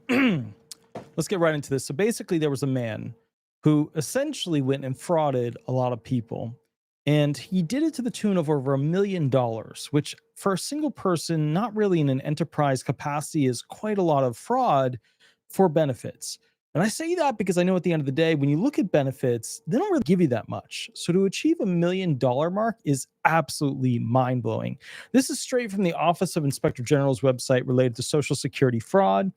Let's get right into this. So basically, there was a man who essentially went and frauded a lot of people. And he did it to the tune of over $1 million, which for a single person, not really in an enterprise capacity, is quite a lot of fraud for benefits. And I say that because I know at the end of the day, when you look at benefits, they don't really give you that much. So to achieve $1 million mark is absolutely mind blowing. This is straight from the Office of Inspector General's website related to Social Security fraud.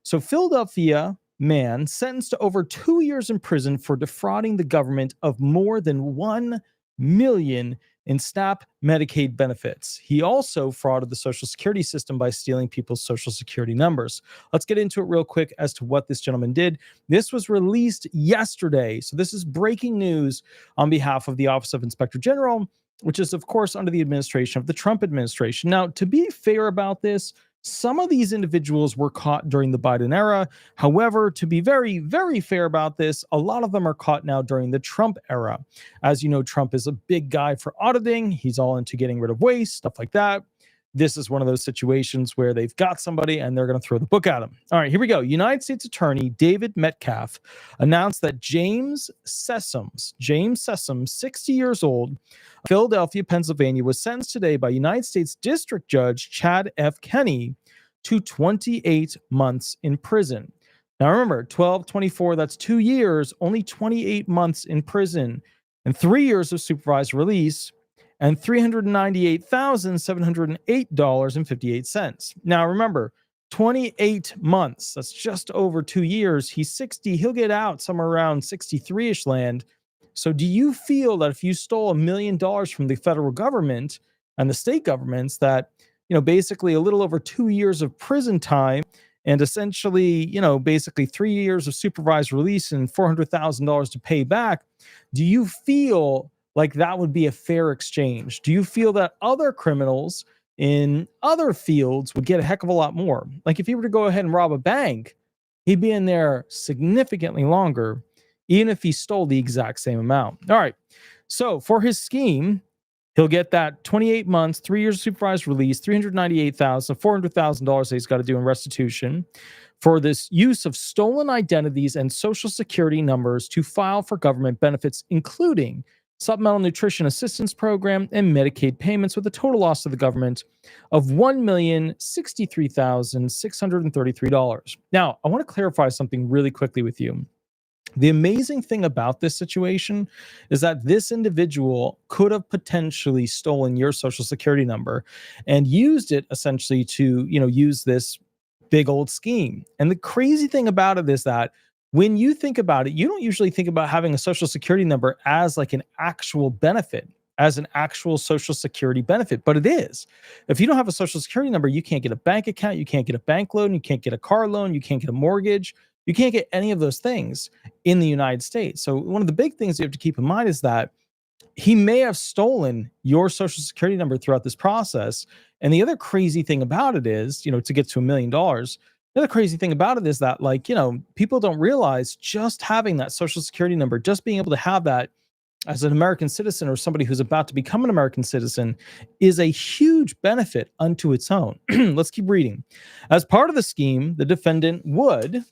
So, Philadelphia man sentenced to over 2 years in prison for defrauding the government of more than 1 million in SNAP Medicaid benefits. He also frauded the Social Security system by stealing people's Social Security numbers. Let's get into it real quick as to what this gentleman did. This was released yesterday. So, this is breaking news on behalf of the Office of Inspector General, which is, of course, under the administration of the Trump administration. Now, to be fair about this, some of these individuals were caught during the Biden era. However, to be very, very fair about this, a lot of them are caught now during the Trump era. As you know, Trump is a big guy for auditing. He's all into getting rid of waste, stuff like that. This is one of those situations where they've got somebody and they're going to throw the book at him. All right, here we go. United States Attorney David Metcalf announced that James Sessoms, 60 years old, Philadelphia, Pennsylvania, was sentenced today by United States District Judge Chad F. Kenney to 28 months in prison. Now remember, 12, 24, that's 2 years, only 28 months in prison, and 3 years of supervised release, and $398,708.58. Now remember, 28 months, that's just over 2 years. He's 60, he'll get out somewhere around 63-ish land. So do you feel that if you stole $1 million from the federal government and the state governments that, basically a little over 2 years of prison time and essentially, basically 3 years of supervised release and $400,000 to pay back, do you feel like that would be a fair exchange? Do you feel that other criminals in other fields would get a heck of a lot more? Like if he were to go ahead and rob a bank, he'd be in there significantly longer, even if he stole the exact same amount. All right. So for his scheme, he'll get that 28 months, 3 years of supervised release, $398,000, $400,000 that he's got to do in restitution for this use of stolen identities and Social Security numbers to file for government benefits, including Supplemental Nutrition Assistance Program and Medicaid payments, with a total loss to the government of $1,063,633. Now, I want to clarify something really quickly with you. The amazing thing about this situation is that this individual could have potentially stolen your Social Security number and used it essentially to, use this big old scheme. And the crazy thing about it is that when you think about it, you don't usually think about having a Social Security number as like an actual benefit, as an actual Social Security benefit, but it is. If you don't have a Social Security number, you can't get a bank account, you can't get a bank loan, you can't get a car loan, you can't get a mortgage, you can't get any of those things in the United States. So one of the big things you have to keep in mind is that he may have stolen your Social Security number throughout this process. And the other crazy thing about it is, to get to $1 million, the other crazy thing about it is that, people don't realize just having that Social Security number, just being able to have that as an American citizen or somebody who's about to become an American citizen is a huge benefit unto its own. Let's keep reading. As part of the scheme, the defendant would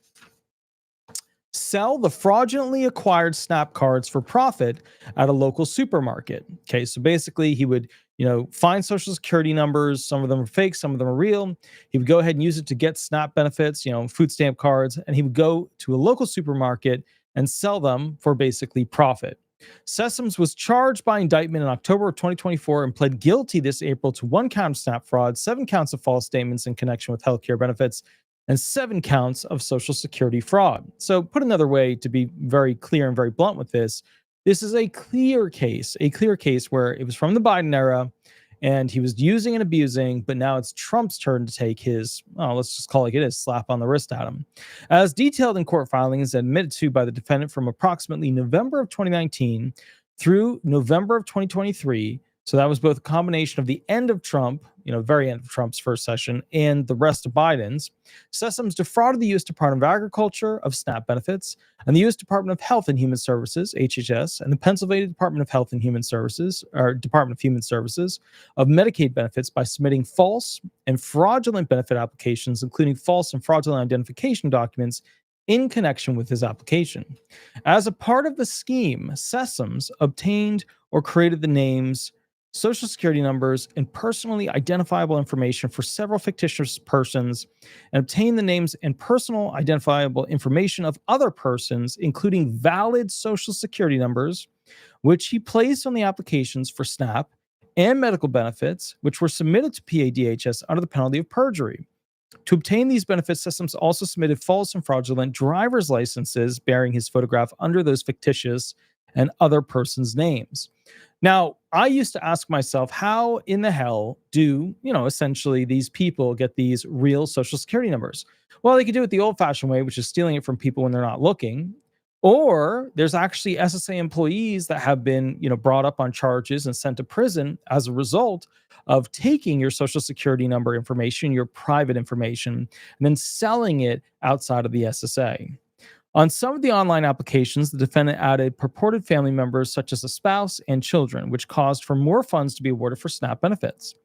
sell the fraudulently acquired SNAP cards for profit at a local supermarket. Okay, so basically he would, find Social Security numbers. Some of them are fake, some of them are real. He would go ahead and use it to get SNAP benefits, food stamp cards, and he would go to a local supermarket and sell them for basically profit. Sessoms was charged by indictment in October of 2024 and pled guilty this April to 1 count of SNAP fraud, 7 counts of false statements in connection with healthcare benefits, and 7 counts of Social Security fraud. So put another way, to be very clear and very blunt with this is a clear case where it was from the Biden era and he was using and abusing, but now it's Trump's turn to take his, let's just call it like it is, slap on the wrist at him. As detailed in court filings admitted to by the defendant from approximately November of 2019 through November of 2023, So that was both a combination of the end of Trump, very end of Trump's first session, and the rest of Biden's. Sessoms defrauded the U.S. Department of Agriculture of SNAP benefits, and the U.S. Department of Health and Human Services, HHS, and the Pennsylvania Department of Health and Human Services, or Department of Human Services, of Medicaid benefits by submitting false and fraudulent benefit applications, including false and fraudulent identification documents in connection with his application. As a part of the scheme, Sessoms obtained or created the names, social security numbers, and personally identifiable information for several fictitious persons, and obtained the names and personal identifiable information of other persons, including valid social security numbers, which he placed on the applications for SNAP and medical benefits, which were submitted to PADHS under the penalty of perjury. To obtain these benefits, Sessoms also submitted false and fraudulent driver's licenses bearing his photograph under those fictitious and other persons' names. Now, I used to ask myself, how in the hell do, essentially these people get these real social security numbers? Well, they could do it the old-fashioned way, which is stealing it from people when they're not looking. Or there's actually SSA employees that have been, brought up on charges and sent to prison as a result of taking your social security number information, your private information, and then selling it outside of the SSA. On some of the online applications, the defendant added purported family members such as a spouse and children, which caused for more funds to be awarded for SNAP benefits,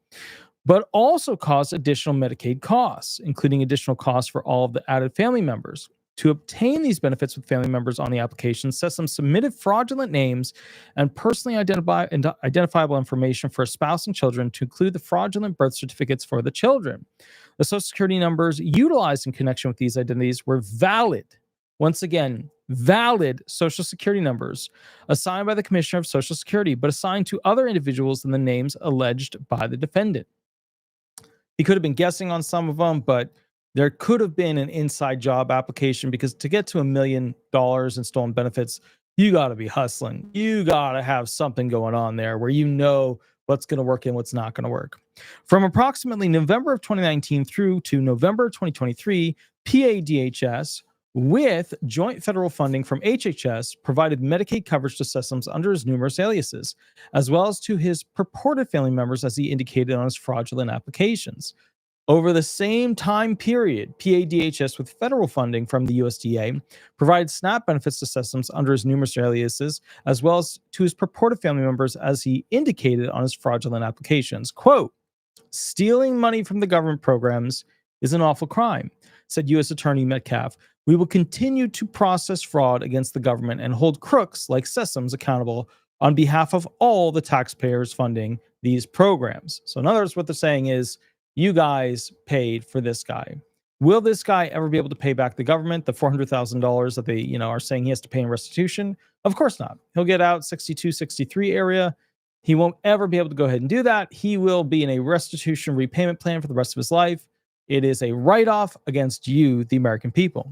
but also caused additional Medicaid costs, including additional costs for all of the added family members. To obtain these benefits with family members on the application, Sessoms submitted fraudulent names and personally identifiable information for a spouse and children to include the fraudulent birth certificates for the children. The social security numbers utilized in connection with these identities were valid. Once again, valid social security numbers assigned by the Commissioner of Social Security, but assigned to other individuals than the names alleged by the defendant. He could have been guessing on some of them, but there could have been an inside job application, because to get to $1 million in stolen benefits, you got to be hustling. You got to have something going on there where what's going to work and what's not going to work. From approximately November of 2019 through to November 2023, PADHS, with joint federal funding from HHS, provided Medicaid coverage to Sessoms under his numerous aliases, as well as to his purported family members as he indicated on his fraudulent applications. Over the same time period, PADHS, with federal funding from the USDA, provided SNAP benefits to Sessoms under his numerous aliases, as well as to his purported family members as he indicated on his fraudulent applications. Quote, "Stealing money from the government programs is an awful crime," said U.S. Attorney Metcalf. "We will continue to process fraud against the government and hold crooks like Sessoms accountable on behalf of all the taxpayers funding these programs." So in other words, what they're saying is, you guys paid for this guy. Will this guy ever be able to pay back the government the $400,000 that they, are saying he has to pay in restitution? Of course not. He'll get out 62, 63 area. He won't ever be able to go ahead and do that. He will be in a restitution repayment plan for the rest of his life. It is a write-off against you, the American people.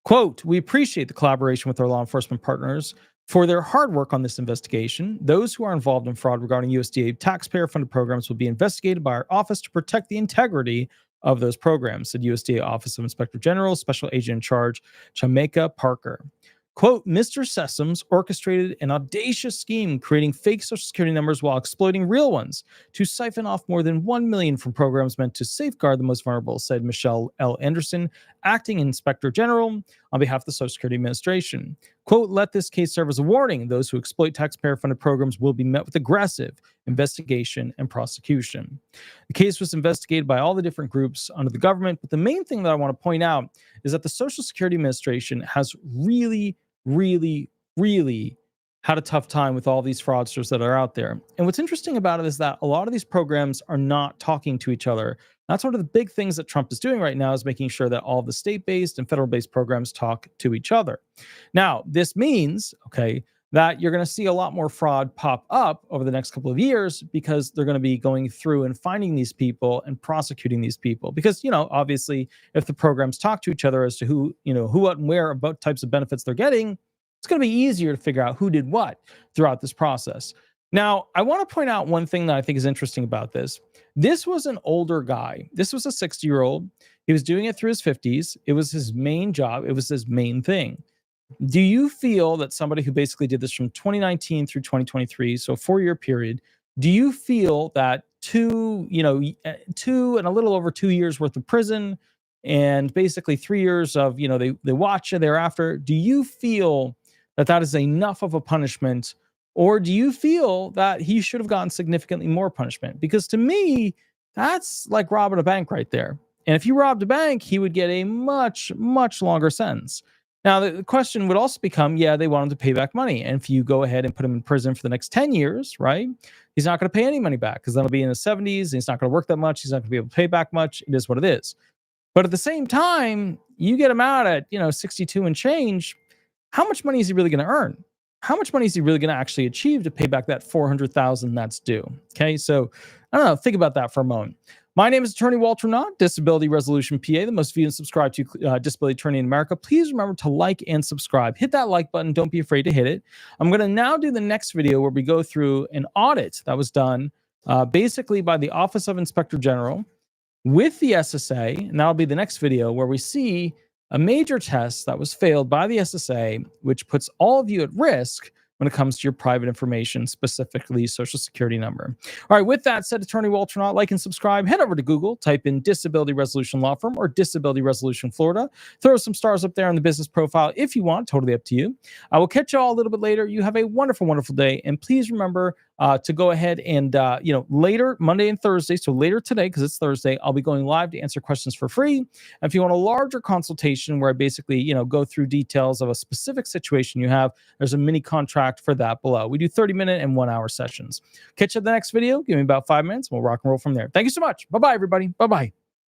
Quote, "We appreciate the collaboration with our law enforcement partners for their hard work on this investigation. Those who are involved in fraud regarding USDA taxpayer-funded programs will be investigated by our office to protect the integrity of those programs," said USDA Office of Inspector General, Special Agent in Charge, Chameka Parker. Quote, "Mr. Sessoms orchestrated an audacious scheme creating fake social security numbers while exploiting real ones to siphon off more than $1 million from programs meant to safeguard the most vulnerable," said Michelle L. Anderson, Acting Inspector General on behalf of the Social Security Administration. Quote, "Let this case serve as a warning. Those who exploit taxpayer-funded programs will be met with aggressive investigation and prosecution." The case was investigated by all the different groups under the government, but the main thing that I want to point out is that the Social Security Administration has really had a tough time with all these fraudsters that are out there. And what's interesting about it is that a lot of these programs are not talking to each other. That's one of the big things that Trump is doing right now, is making sure that all the state-based and federal-based programs talk to each other. Now, this means, that you're going to see a lot more fraud pop up over the next couple of years, because they're going to be going through and finding these people and prosecuting these people. Because, obviously, if the programs talk to each other as to who, what, and where, about types of benefits they're getting, it's going to be easier to figure out who did what throughout this process. Now, I want to point out one thing that I think is interesting about this. This was an older guy. This was a 60-year-old. He was doing it through his 50s. It was his main job. It was his main thing. Do you feel that somebody who basically did this from 2019 through 2023, so a 4-year period, do you feel that 2 and a little over 2 years worth of prison and basically 3 years of, they watch you thereafter, do you feel that that is enough of a punishment? Or do you feel that he should have gotten significantly more punishment? Because to me, that's like robbing a bank right there. And if he robbed a bank, he would get a much, much longer sentence. Now, the question would also become, yeah, they want him to pay back money. And if you go ahead and put him in prison for the next 10 years, right, he's not going to pay any money back because that'll be in his 70s. And he's not going to work that much. He's not going to be able to pay back much. It is what it is. But at the same time, you get him out at, 62 and change. How much money is he really going to earn? How much money is he really going to actually achieve to pay back that 400,000 that's due? Okay, so I don't know. Think about that for a moment. My name is Attorney Walter Hnot, Disability Resolution PA, the most viewed and subscribed to disability attorney in America. Please remember to like and subscribe. Hit that like button. Don't be afraid to hit it. I'm going to now do the next video where we go through an audit that was done basically by the Office of Inspector General with the SSA. And that'll be the next video where we see a major test that was failed by the SSA, which puts all of you at risk when it comes to your private information, specifically Social Security number. All right, with that said, Attorney Walter Hnot, like and subscribe. Head over to Google, type in Disability Resolution Law Firm or Disability Resolution Florida. Throw some stars up there on the business profile if you want, totally up to you. I will catch you all a little bit later. You have a wonderful, wonderful day. And please remember to go ahead and, later, Monday and Thursday, so later today, because it's Thursday, I'll be going live to answer questions for free. And if you want a larger consultation where I basically, go through details of a specific situation you have, there's a mini contract for that below. We do 30-minute and 1-hour sessions. Catch you at the next video. Give me about 5 minutes. We'll rock and roll from there. Thank you so much. Bye-bye, everybody. Bye-bye.